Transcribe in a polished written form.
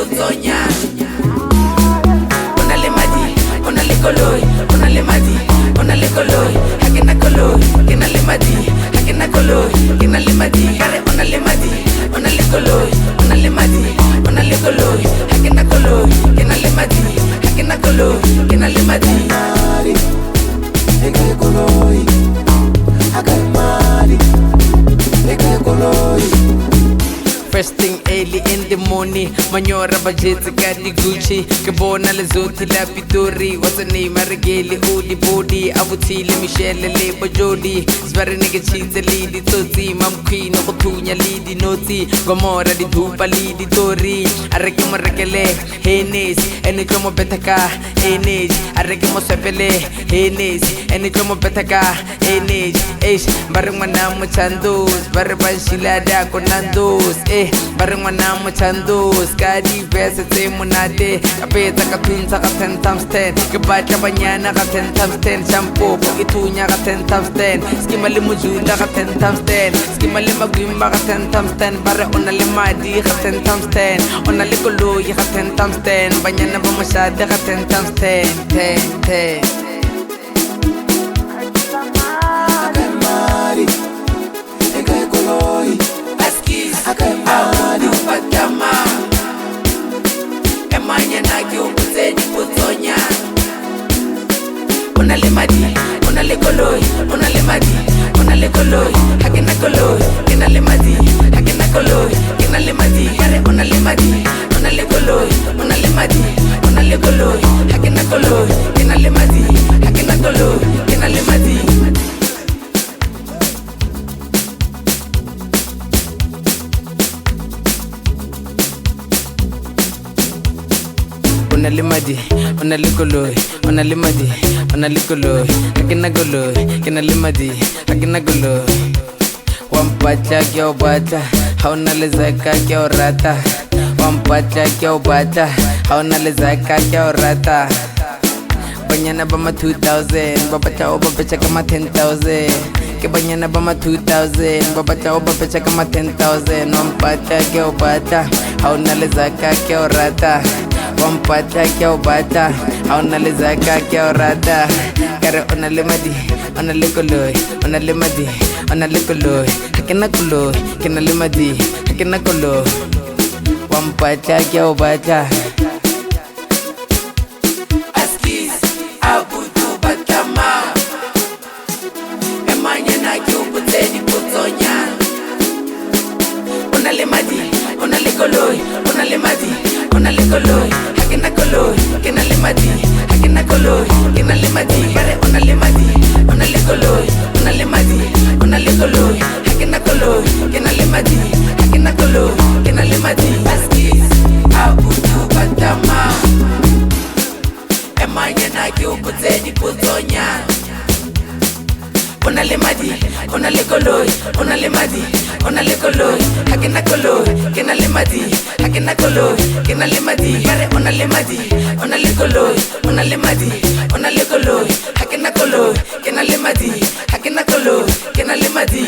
dipotsonya. Ona le madi, ona le koloi, ona le madi, ona le koloi. Hakena koloi, kena le madi, hakena koloi, kena le madi. Kare ona le madi, ona le koloi, ona le madi, ona le koloi. Hakena koloi, kena le madi, hakena koloi, kena le madi. Eka koloi, akai mali, eka koloi. First thing early in the morning, manyora bajeti kadi Gucci. Kebona le zoti la Pitori. What's the name? Marigeli Udi Bodi. Avutile Michelle Lebo Jody. Svare nigga cheese lidi Toti. Mam queen no kutunya lidi noti. Gomora di dupa lidi Tori. Arreke mo rekele Henes. Eni como betaka Henes. Arreke mo sepele Henes. Eni como betaka Henes. Eish bareng mana mo chandos. Bareng banshila da konandos. Bareng mana mo chandos. Kadi vese te monate. Kapeta kapinsa ka 10 times 10. Kebaca banyana ka 10 times 10. Shampoo pagitunya ka 10 times 10. Skimali mo junda ka 10 times 10. Skimali magwimba ka 10 times 10. Bare onale madi ka 10 times 10. Onale koloi ka 10 times 10. Banyana ba masyada ka 10 times 10. 10. Akai mali, eka koloi. Akai mali, Patama Emanya na kiumbute dipotsonya. Ona le madi, ona le koloi, ona le madi, ona le koloi. Hakena koloi, kena le madi, hakena koloi, kena le madi. Kare ona le madi, ona le koloi, ona le madi, ona le koloi. Hakena koloi, kena le madi, hakena koloi, kena le madi. Ona le madi, ona le koloi, ona le madi, ona le koloi. Hakena koloi, kena le madi, hakena koloi. Wampatla kya ubata, hauna le zaka kya urata. Wampatla kya ubata, hauna le zaka kya urata. Banyana bama 2000, babata o babecha kama 10,000. Ke banyana bama 2000, babata o babecha kama 10,000. Wampatla kya ubata, hauna le zaka kya urata. Wampata kya ubata, hauna le zaka kya urata. Kare ona le madi, ona le koloi, ona le madi, ona le koloi. Hakena koloi, kena le madi, hakena koloi. Wampata kya ubata. Askis abudu batama. Emanya na kiumbute dipotsonya. Ona le madi, ona le koloi, ona le madi, ona le koloi. Hakena koloi, kena le madi, hakena koloi, kena le madi. Bare ona le madi, ona le koloi, ona le madi, ona le koloi. Hakena koloi, kena le madi, hakena koloi, kena le madi. Askis abudu batama. Emanya na kiumbute dipotsonya. Ona le madi, ona le koloi, ona le madi, ona le koloi. Hakena koloi, kena le madi, hakena koloi, kena le madi. Bare ona le madi, ona le koloi, ona le madi, ona le koloi. Hakena koloi, kena le madi, hakena koloi, kena le madi.